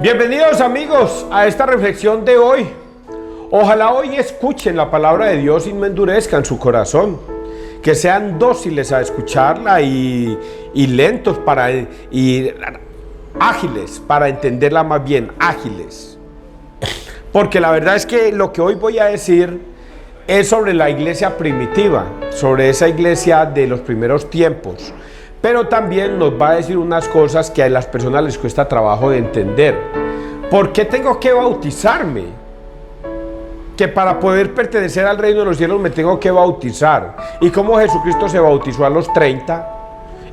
Bienvenidos amigos a esta reflexión de hoy. Ojalá hoy escuchen la palabra de Dios y no endurezcan su corazón. Que sean dóciles a escucharla y lentos y ágiles para entenderla, más bien ágiles. Porque la verdad es que lo que hoy voy a decir es sobre la iglesia primitiva, sobre esa iglesia de los primeros tiempos. Pero también nos va a decir unas cosas que a las personas les cuesta trabajo de entender. ¿Por qué tengo que bautizarme? Que para poder pertenecer al reino de los cielos me tengo que bautizar. ¿Y cómo Jesucristo se bautizó a los 30?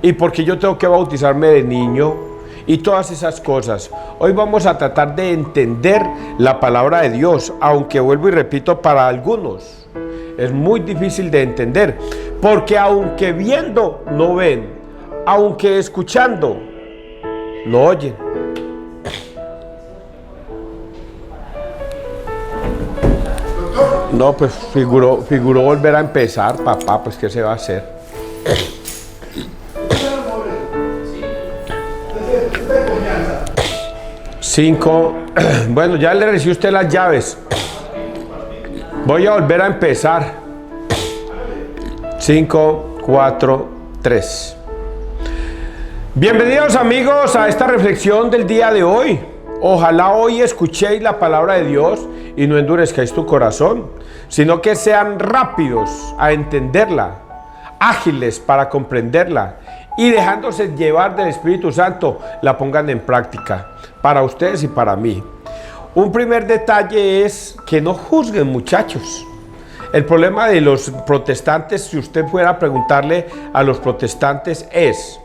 ¿Y por qué yo tengo que bautizarme de niño? Y todas esas cosas. Hoy vamos a tratar de entender la palabra de Dios, aunque vuelvo y repito, para algunos es muy difícil de entender, porque aunque viendo no ven, aunque escuchando no oyen. No, pues figuró volver a empezar, papá, pues ¿qué se va a hacer? Cinco. Bueno, ya le recibió usted las llaves. Voy a volver a empezar. 5, 4, 3. Bienvenidos amigos a esta reflexión del día de hoy. Ojalá hoy escuchéis la palabra de Dios y no endurezcáis tu corazón, sino que sean rápidos a entenderla, ágiles para comprenderla y dejándose llevar del Espíritu Santo la pongan en práctica para ustedes y para mí. Un primer detalle es que no juzguen, muchachos. El problema de los protestantes, si usted fuera a preguntarle a los protestantes, es: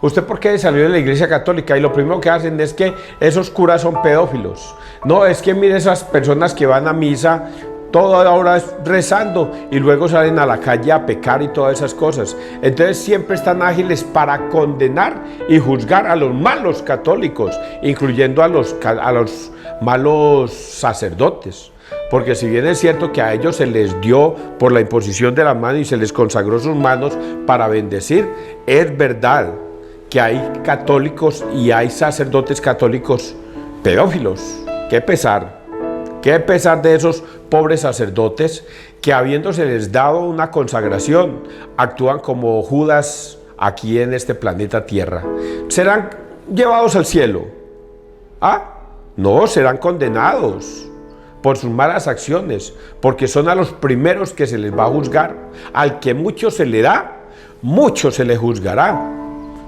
¿usted por qué salió de la iglesia católica? Y lo primero que hacen es que esos curas son pedófilos. No, es que mire esas personas que van a misa toda hora rezando y luego salen a la calle a pecar y todas esas cosas. Entonces siempre están ágiles para condenar y juzgar a los malos católicos, incluyendo a los malos sacerdotes. Porque si bien es cierto que a ellos se les dio por la imposición de la mano y se les consagró sus manos para bendecir, es verdad que hay católicos y hay sacerdotes católicos pedófilos. Qué pesar de esos pobres sacerdotes que, habiéndoseles dado una consagración, actúan como Judas aquí en este planeta Tierra. ¿Serán llevados al cielo? No, serán condenados por sus malas acciones, porque son a los primeros que se les va a juzgar. Al que mucho se le da, mucho se le juzgará.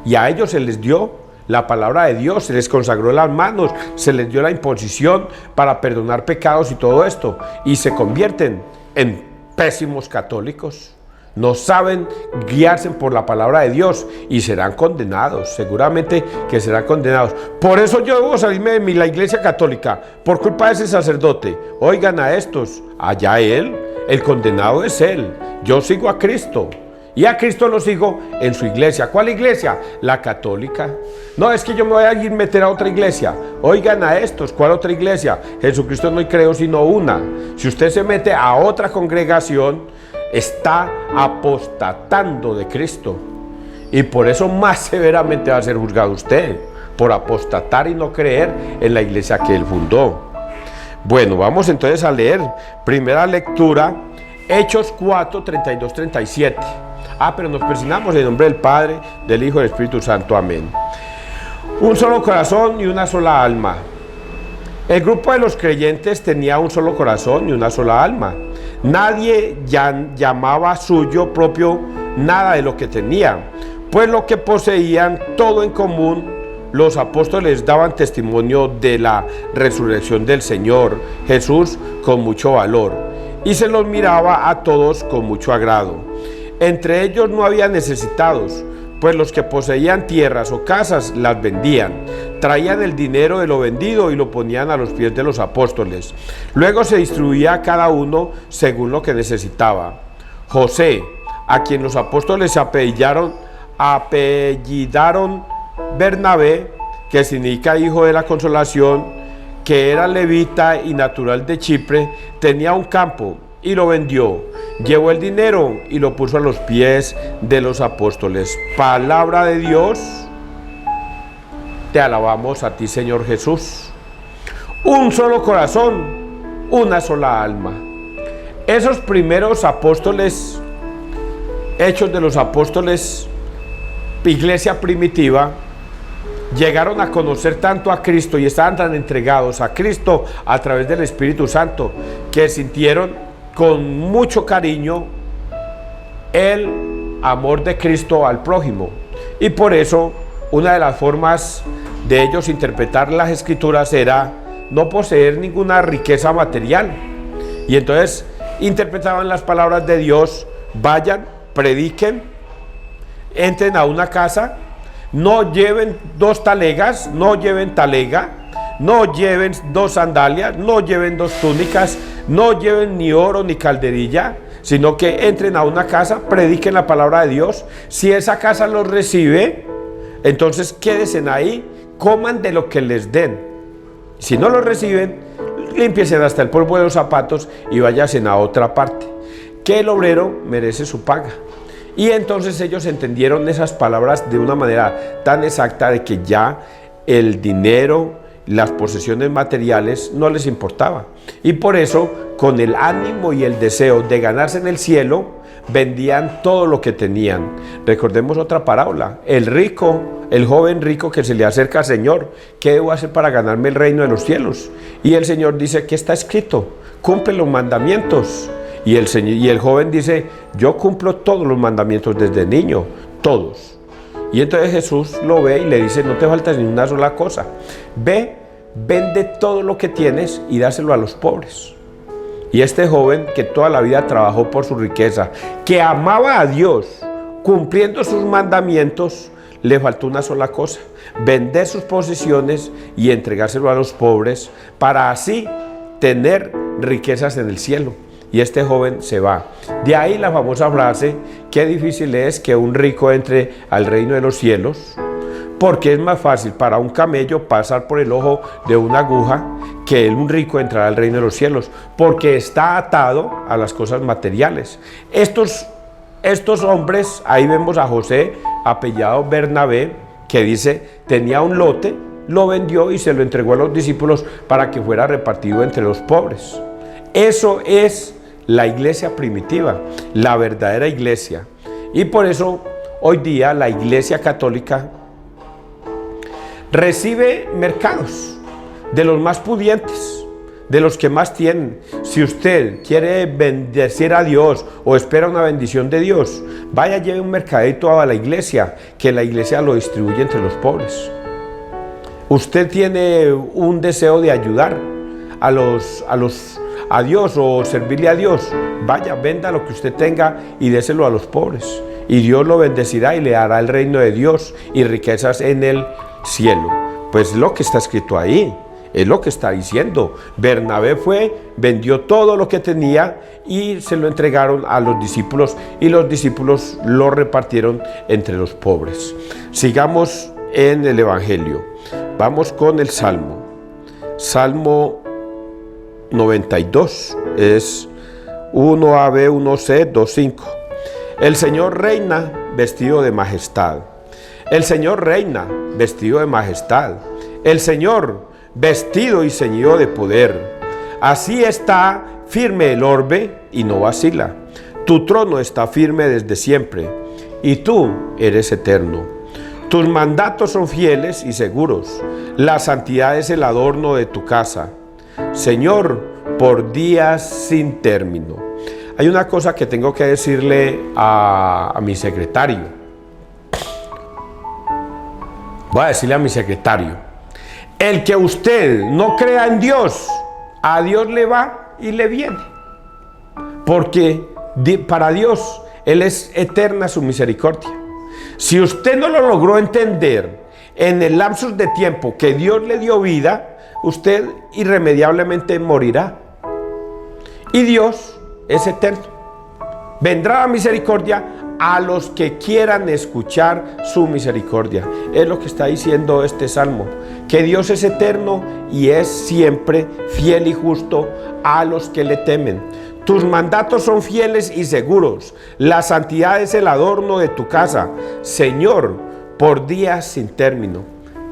Y a ellos se les dio la palabra de Dios, se les consagró las manos, se les dio la imposición para perdonar pecados y todo esto, y se convierten en pésimos católicos. No saben guiarse por la palabra de Dios y serán condenados, seguramente que serán condenados. Por eso yo debo salirme de la iglesia católica, por culpa de ese sacerdote. Oigan a estos, allá él, el condenado es él. Yo sigo a Cristo. Y a Cristo lo sigo en su iglesia. ¿Cuál iglesia? La católica. No, es que yo me voy a ir a meter a otra iglesia. Oigan a estos, ¿cuál otra iglesia? Jesucristo no creo sino una. Si usted se mete a otra congregación, está apostatando de Cristo. Y por eso más severamente va a ser juzgado usted, por apostatar y no creer en la iglesia que él fundó. Bueno, vamos entonces a leer. Primera lectura, Hechos 4, 32, 37. Pero nos persignamos en nombre del Padre, del Hijo y del Espíritu Santo. Amén. Un solo corazón y una sola alma. El grupo de los creyentes tenía un solo corazón y una sola alma. Nadie llamaba suyo propio nada de lo que tenía, pues lo que poseían todo en común. Los apóstoles daban testimonio de la resurrección del Señor Jesús con mucho valor, y se los miraba a todos con mucho agrado. Entre ellos no había necesitados, pues los que poseían tierras o casas las vendían, traían el dinero de lo vendido y lo ponían a los pies de los apóstoles. Luego se distribuía a cada uno según lo que necesitaba. José, a quien los apóstoles apellidaron Bernabé, que significa hijo de la consolación, que era levita y natural de Chipre, tenía un campo y lo vendió. Llevó el dinero y lo puso a los pies de los apóstoles. Palabra de Dios. Te alabamos a ti, Señor Jesús. un solo corazón, una sola alma. Esos primeros apóstoles, Hechos de los Apóstoles, iglesia primitiva, llegaron a conocer tanto a Cristo y estaban tan entregados a Cristo a través del Espíritu Santo que sintieron con mucho cariño el amor de Cristo al prójimo. Y por eso una de las formas de ellos interpretar las Escrituras era no poseer ninguna riqueza material. Y entonces interpretaban las palabras de Dios: vayan, prediquen, entren a una casa, no lleven 2 talegas, no lleven talega, no lleven 2 sandalias, no lleven 2 túnicas, no lleven ni oro ni calderilla, sino que entren a una casa, prediquen la palabra de Dios. Si esa casa los recibe, entonces quédense ahí, coman de lo que les den. Si no lo reciben, límpiense hasta el polvo de los zapatos y váyanse a otra parte, que el obrero merece su paga. Y entonces ellos entendieron esas palabras de una manera tan exacta de que ya el dinero, las posesiones materiales no les importaba. Y por eso, con el ánimo y el deseo de ganarse en el cielo, vendían todo lo que tenían. Recordemos otra parábola: el rico, el joven rico que se le acerca al Señor: ¿qué debo hacer para ganarme el reino de los cielos? Y el Señor dice: ¿qué está escrito? Cumple los mandamientos. Y el joven dice: yo cumplo todos los mandamientos desde niño, todos. Y entonces Jesús lo ve y le dice: no te falta ni una sola cosa. Ve, vende todo lo que tienes y dáselo a los pobres. Y este joven, que toda la vida trabajó por su riqueza, que amaba a Dios, cumpliendo sus mandamientos, le faltó una sola cosa: vender sus posesiones y entregárselo a los pobres, para así tener riquezas en el cielo. Y este joven se va. De ahí la famosa frase: qué difícil es que un rico entre al reino de los cielos, porque es más fácil para un camello pasar por el ojo de una aguja que un rico entrar al reino de los cielos, porque está atado a las cosas materiales. Estos hombres, ahí vemos a José, apellidado Bernabé, que dice: tenía un lote, lo vendió y se lo entregó a los discípulos para que fuera repartido entre los pobres. Eso es la iglesia primitiva, la verdadera iglesia. Y por eso hoy día la iglesia católica recibe mercados de los más pudientes, de los que más tienen. Si usted quiere bendecir a Dios o espera una bendición de Dios, vaya, lleve un mercadito a la iglesia, que la iglesia lo distribuye entre los pobres. Usted tiene un deseo de ayudar a Dios o servirle a Dios, vaya, venda lo que usted tenga y déselo a los pobres, y Dios lo bendecirá y le dará el reino de Dios y riquezas en el cielo. Pues lo que está escrito ahí, es lo que está diciendo. Bernabé vendió todo lo que tenía y se lo entregaron a los discípulos, y los discípulos lo repartieron entre los pobres. Sigamos en el Evangelio. Vamos con el Salmo 92, es 1AB, 1C, 2.5. El Señor reina vestido de majestad. El Señor reina vestido de majestad. El Señor vestido y ceñido de poder. Así está firme el orbe y no vacila. Tu trono está firme desde siempre y tú eres eterno. Tus mandatos son fieles y seguros. La santidad es el adorno de tu casa, Señor, por días sin término. Hay una cosa que tengo que decirle a mi secretario. Voy a decirle a mi secretario: el que usted no crea en Dios, a Dios le va y le viene. Porque para Dios, Él es eterna su misericordia. Si usted no lo logró entender en el lapso de tiempo que Dios le dio vida, usted irremediablemente morirá. Y Dios es eterno. Vendrá la misericordia a los que quieran escuchar su misericordia. Es lo que está diciendo este salmo, que Dios es eterno y es siempre fiel y justo a los que le temen. Tus mandatos son fieles y seguros. La santidad es el adorno de tu casa, Señor, por días sin término.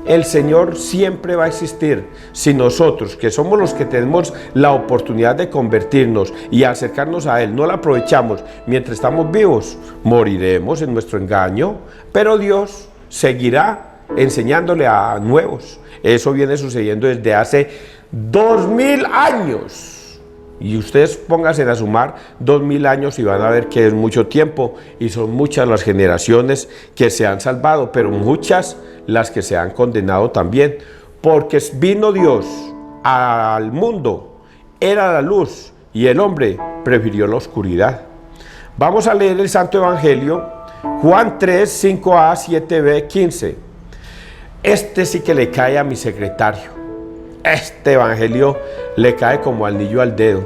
el Señor siempre va a existir. Si nosotros, que somos los que tenemos la oportunidad de convertirnos y acercarnos a Él, no la aprovechamos mientras estamos vivos, moriremos en nuestro engaño, pero Dios seguirá enseñándole a nuevos. Eso viene sucediendo desde hace 2000 años. Y ustedes pónganse a sumar 2000 años y van a ver que es mucho tiempo y son muchas las generaciones que se han salvado, pero muchas las que se han condenado también, porque vino Dios al mundo, era la luz y el hombre prefirió la oscuridad. Vamos a leer el Santo Evangelio, Juan 3, 5a, 7b, 15. Este sí que le cae a mi secretario. Este evangelio le cae como anillo al dedo.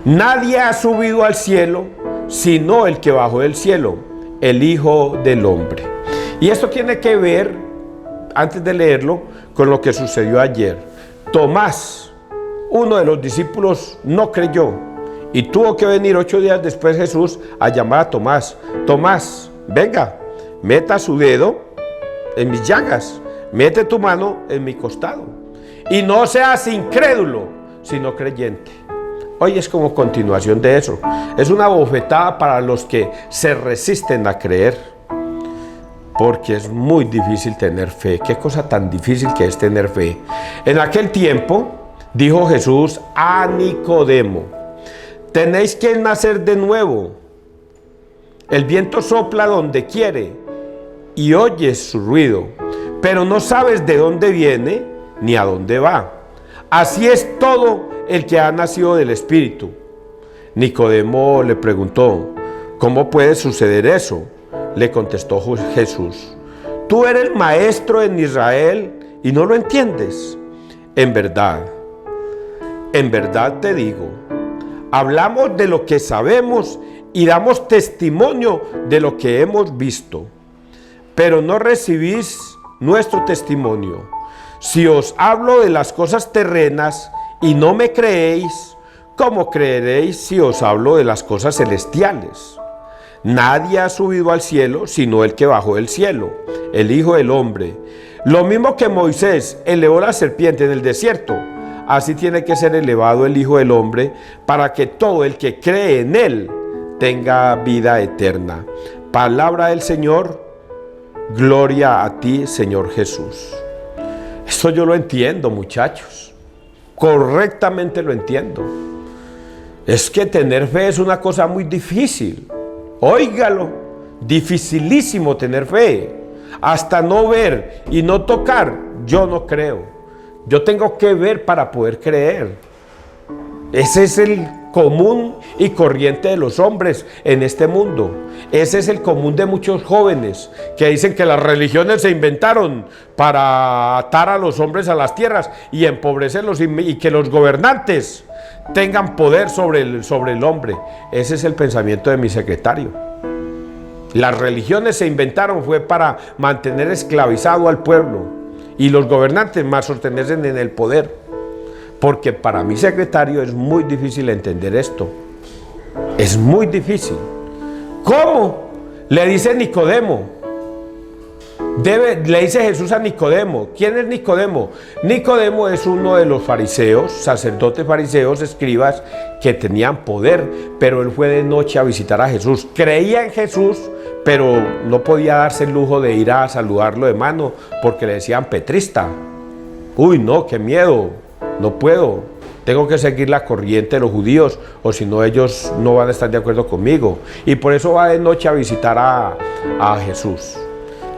Nadie ha subido al cielo sino el que bajó del cielo, el Hijo del Hombre. Y esto tiene que ver, antes de leerlo, con lo que sucedió ayer. Tomás, uno de los discípulos, no creyó y tuvo que venir 8 días después Jesús a llamar a Tomás. Tomás, venga, meta su dedo en mis llagas, mete tu mano en mi costado. Y no seas incrédulo, sino creyente. Hoy es como continuación de eso. Es una bofetada para los que se resisten a creer. Porque es muy difícil tener fe. Qué cosa tan difícil que es tener fe. En aquel tiempo, dijo Jesús a Nicodemo: tenéis que nacer de nuevo. El viento sopla donde quiere y oyes su ruido, pero no sabes de dónde viene ni a dónde va. Así es todo el que ha nacido del Espíritu. Nicodemo le preguntó: ¿cómo puede suceder eso? Le contestó Jesús: tú eres maestro en Israel y no lo entiendes. En verdad te digo, hablamos de lo que sabemos y damos testimonio de lo que hemos visto, pero no recibís nuestro testimonio. Si os hablo de las cosas terrenas y no me creéis, ¿cómo creeréis si os hablo de las cosas celestiales? Nadie ha subido al cielo sino el que bajó del cielo, el Hijo del Hombre. Lo mismo que Moisés elevó la serpiente en el desierto, así tiene que ser elevado el Hijo del Hombre, para que todo el que cree en Él tenga vida eterna. Palabra del Señor. Gloria a ti, Señor Jesús. Esto yo lo entiendo, muchachos. Correctamente lo entiendo. Es que tener fe es una cosa muy difícil. Óigalo, dificilísimo tener fe. Hasta no ver y no tocar, yo no creo. Yo tengo que ver para poder creer. Ese es el común y corriente de los hombres en este mundo. Ese es el común de muchos jóvenes que dicen que las religiones se inventaron para atar a los hombres a las tierras y empobrecerlos, y que los gobernantes tengan poder sobre el hombre. Ese es el pensamiento de mi secretario. Las religiones se inventaron fue para mantener esclavizado al pueblo y los gobernantes más sostenerse en el poder. Porque para mi secretario es muy difícil entender esto. Es muy difícil. ¿Cómo? Le dice Nicodemo. Le dice Jesús a Nicodemo. ¿Quién es Nicodemo? Nicodemo es uno de los fariseos, sacerdotes fariseos, escribas, que tenían poder, pero él fue de noche a visitar a Jesús. Creía en Jesús, pero no podía darse el lujo de ir a saludarlo de mano, porque le decían petrista. Uy, no, qué miedo. No puedo, tengo que seguir la corriente de los judíos, o si no ellos no van a estar de acuerdo conmigo. Y por eso va de noche a visitar a Jesús.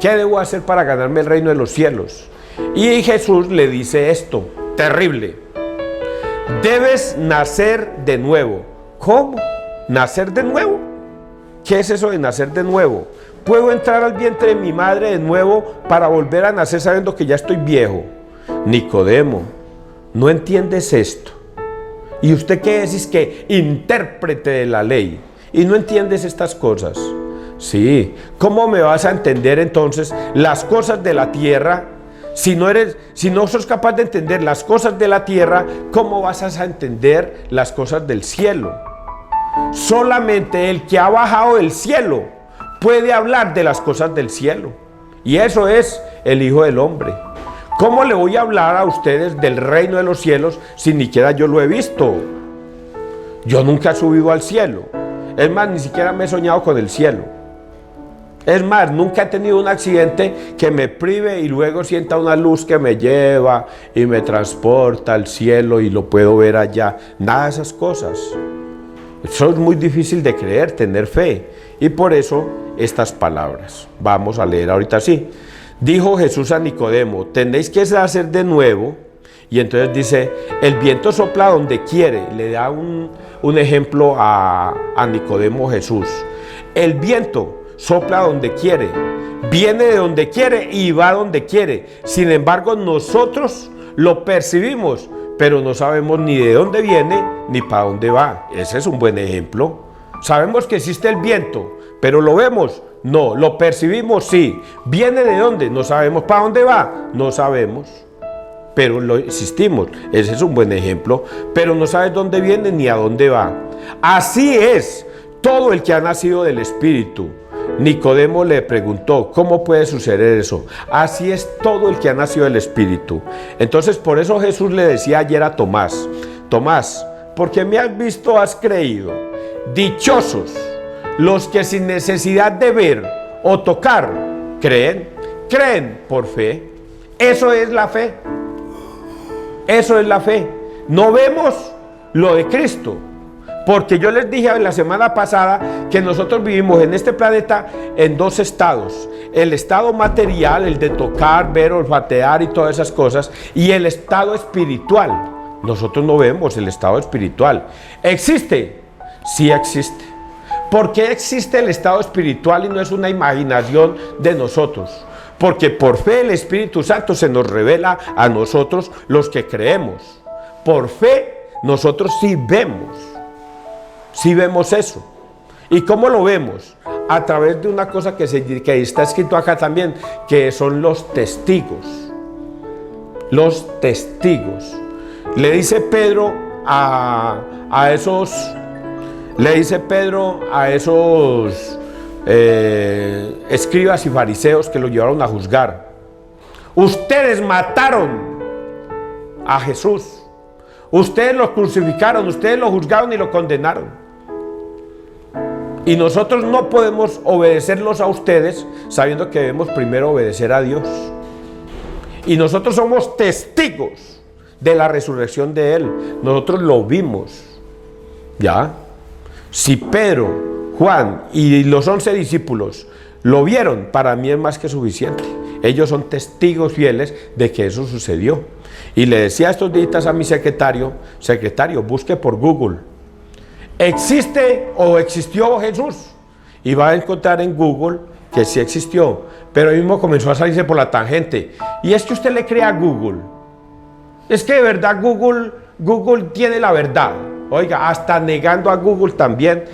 ¿Qué debo hacer para ganarme el reino de los cielos? Y Jesús le dice esto, terrible: debes nacer de nuevo. ¿Cómo? ¿Nacer de nuevo? ¿Qué es eso de nacer de nuevo? ¿Puedo entrar al vientre de mi madre de nuevo para volver a nacer sabiendo que ya estoy viejo? Nicodemo, ¿no entiendes esto? ¿Y usted qué es que intérprete de la ley y no entiendes estas cosas? Sí, ¿cómo me vas a entender entonces las cosas de la tierra? Si no sos capaz de entender las cosas de la tierra, ¿cómo vas a entender las cosas del cielo? Solamente el que ha bajado del cielo puede hablar de las cosas del cielo. Y eso es el Hijo del Hombre. ¿Cómo le voy a hablar a ustedes del reino de los cielos si ni siquiera yo lo he visto? Yo nunca he subido al cielo. Es más, ni siquiera me he soñado con el cielo. Es más, nunca he tenido un accidente que me prive y luego sienta una luz que me lleva y me transporta al cielo y lo puedo ver allá. Nada de esas cosas. Eso es muy difícil de creer, tener fe. Y por eso estas palabras. Vamos a leer ahorita sí. Dijo Jesús a Nicodemo, tenéis que nacer de nuevo. Y entonces dice, el viento sopla donde quiere. Le da un ejemplo a Nicodemo Jesús. El viento sopla donde quiere, viene de donde quiere y va donde quiere. Sin embargo, nosotros lo percibimos, pero no sabemos ni de dónde viene ni para dónde va. Ese es un buen ejemplo. Sabemos que existe el viento, pero ¿lo vemos? No. ¿Lo percibimos? Sí. ¿Viene de dónde? No sabemos. ¿Para dónde va? No sabemos. Pero lo existimos. Ese es un buen ejemplo. Pero no sabes dónde viene ni a dónde va. Así es todo el que ha nacido del Espíritu. Nicodemo le preguntó, ¿cómo puede suceder eso? Así es todo el que ha nacido del Espíritu. Entonces, por eso Jesús le decía ayer a Tomás, Tomás, porque me has visto, has creído. Dichosos los que sin necesidad de ver o tocar, creen por fe. Eso es la fe. Eso es la fe. No vemos lo de Cristo. Porque yo les dije la semana pasada que nosotros vivimos en este planeta en dos estados. El estado material, el de tocar, ver, olfatear y todas esas cosas. Y el estado espiritual. Nosotros no vemos el estado espiritual. ¿Existe? Sí existe. ¿Por qué existe el estado espiritual y no es una imaginación de nosotros? Porque por fe el Espíritu Santo se nos revela a nosotros los que creemos. Por fe nosotros sí vemos. Sí vemos eso. ¿Y cómo lo vemos? A través de una cosa que está escrito acá también, que son los testigos. Los testigos. Le dice Pedro a esos escribas y fariseos que lo llevaron a juzgar. Ustedes mataron a Jesús. Ustedes lo crucificaron, ustedes lo juzgaron y lo condenaron. Y nosotros no podemos obedecerlos a ustedes sabiendo que debemos primero obedecer a Dios. Y nosotros somos testigos de la resurrección de Él. Nosotros lo vimos. ¿Ya? Si Pedro, Juan y los 11 discípulos lo vieron, para mí es más que suficiente. Ellos son testigos fieles de que eso sucedió. Y le decía estos días a mi secretario, busque por Google. ¿Existe o existió Jesús? Y va a encontrar en Google que sí existió. Pero él mismo comenzó a salirse por la tangente. Y es que usted le cree a Google. Es que de verdad Google tiene la verdad. Oiga, hasta negando a Google también.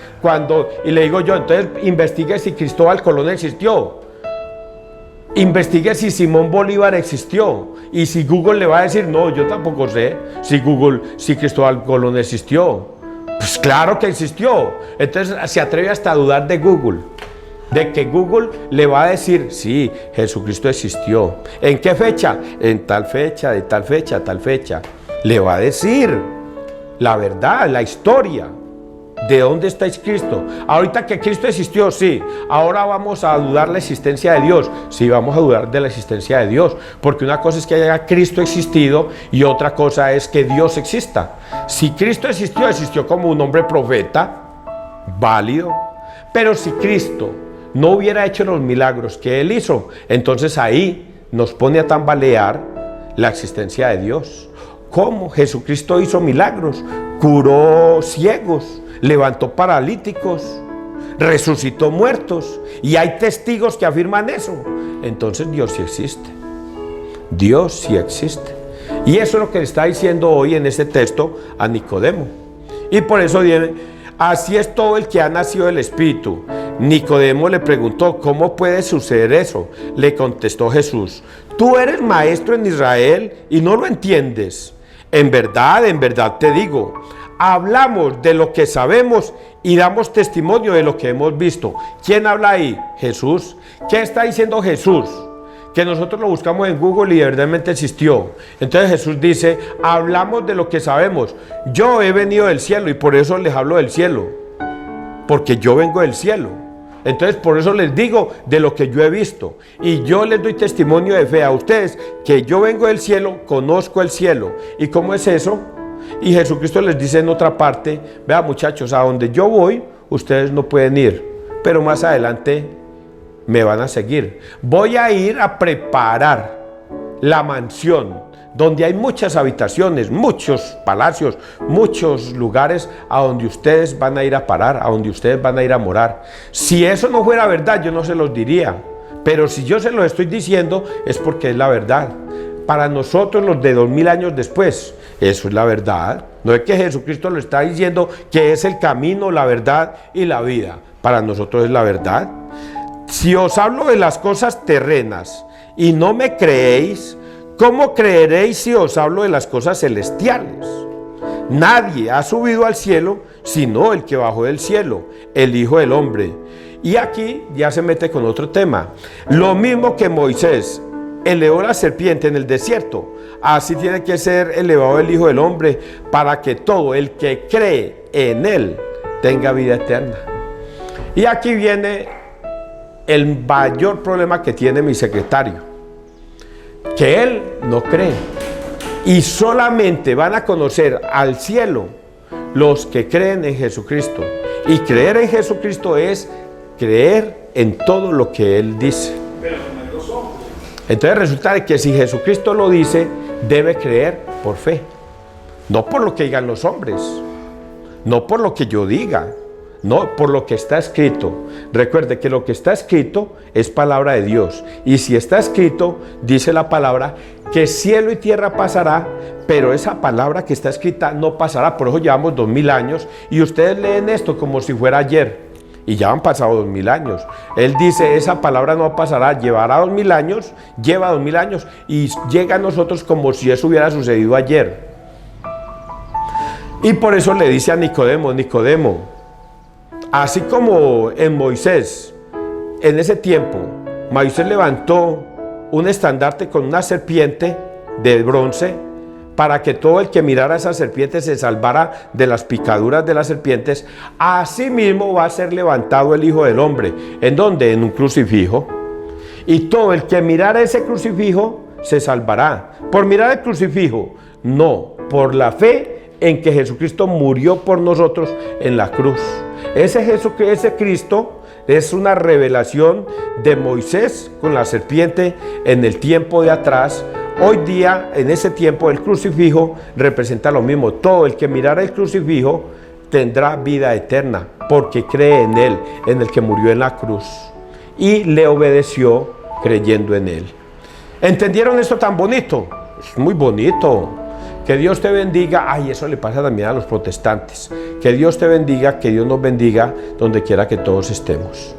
Y le digo yo, entonces investigue si Cristóbal Colón existió. Investigue si Simón Bolívar existió. Y si Google le va a decir, no, yo tampoco sé si Cristóbal Colón existió. Pues claro que existió. Entonces se atreve hasta a dudar de Google. De que Google le va a decir, sí, Jesucristo existió. ¿En qué fecha? En tal fecha, de tal fecha, a tal fecha. Le va a decir la verdad, la historia. ¿De dónde está Cristo? Ahorita que Cristo existió, sí. Ahora vamos a dudar la existencia de Dios. Sí, vamos a dudar de la existencia de Dios. Porque una cosa es que haya Cristo existido y otra cosa es que Dios exista. Si Cristo existió como un hombre profeta, válido. Pero si Cristo no hubiera hecho los milagros que Él hizo, entonces ahí nos pone a tambalear la existencia de Dios. ¿Cómo? Jesucristo hizo milagros, curó ciegos, levantó paralíticos, resucitó muertos, y hay testigos que afirman eso. Entonces Dios sí existe. Dios sí existe. Y eso es lo que le está diciendo hoy en este texto a Nicodemo. Y por eso viene, así es todo el que ha nacido del Espíritu. Nicodemo le preguntó, ¿cómo puede suceder eso? Le contestó Jesús, tú eres maestro en Israel y no lo entiendes. En verdad te digo, hablamos de lo que sabemos y damos testimonio de lo que hemos visto. ¿Quién habla ahí? Jesús. ¿Qué está diciendo Jesús? que nosotros lo buscamos en Google y verdaderamente existió. Entonces Jesús dice, hablamos de lo que sabemos. Yo he venido del cielo y por eso les hablo del cielo, porque yo vengo del cielo. Entonces por eso les digo de lo que yo he visto, y yo les doy testimonio de fe a ustedes que yo vengo del cielo, conozco el cielo. ¿Y cómo es eso? Y Jesucristo les dice en otra parte, vea muchachos, a donde yo voy ustedes no pueden ir, pero más adelante me van a seguir. Voy a ir a preparar la mansión donde hay muchas habitaciones, muchos palacios, muchos lugares a donde ustedes van a ir a parar, a donde ustedes van a ir a morar. Si eso no fuera verdad, yo no se los diría, pero si yo se los estoy diciendo es porque es la verdad. Para nosotros, los de 2000 años después, eso es la verdad. No es que Jesucristo lo está diciendo que es el camino, la verdad y la vida. Para nosotros es la verdad. Si os hablo de las cosas terrenas y no me creéis, ¿cómo creeréis si os hablo de las cosas celestiales? Nadie ha subido al cielo sino el que bajó del cielo, el Hijo del Hombre. Y aquí ya se mete con otro tema. Lo mismo que Moisés elevó la serpiente en el desierto, así tiene que ser elevado el Hijo del Hombre, para que todo el que cree en él tenga vida eterna. Y aquí viene el mayor problema que tiene mi secretario, que él no cree, y solamente van a conocer al cielo los que creen en Jesucristo. Y creer en Jesucristo es creer en todo lo que él dice. Entonces resulta de que si Jesucristo lo dice, debe creer por fe, no por lo que digan los hombres, no por lo que yo diga, no por lo que está escrito. Recuerde que lo que está escrito es palabra de Dios, y si está escrito, dice la palabra que cielo y tierra pasará, pero esa palabra que está escrita no pasará. Por eso llevamos 2000 años y ustedes leen esto como si fuera ayer. Y ya han pasado 2000 años. Él dice, esa palabra no pasará, llevará 2000 años, lleva 2000 años y llega a nosotros como si eso hubiera sucedido ayer. Y por eso le dice a Nicodemo, Nicodemo, así como en Moisés, en ese tiempo, Moisés levantó un estandarte con una serpiente de bronce, para que todo el que mirara a esa serpiente se salvara de las picaduras de las serpientes. Así mismo va a ser levantado el Hijo del Hombre. ¿En dónde? En un crucifijo. Y todo el que mirara ese crucifijo se salvará. ¿Por mirar el crucifijo? No, por la fe en que Jesucristo murió por nosotros en la cruz. Ese Cristo es una revelación de Moisés con la serpiente en el tiempo de atrás. Hoy día, en ese tiempo, el crucifijo representa lo mismo. Todo el que mirara el crucifijo tendrá vida eterna, porque cree en él, en el que murió en la cruz, y le obedeció creyendo en él. ¿Entendieron esto tan bonito? Es muy bonito. Que Dios te bendiga. Ay, eso le pasa también a los protestantes. Que Dios te bendiga, que Dios nos bendiga donde quiera que todos estemos.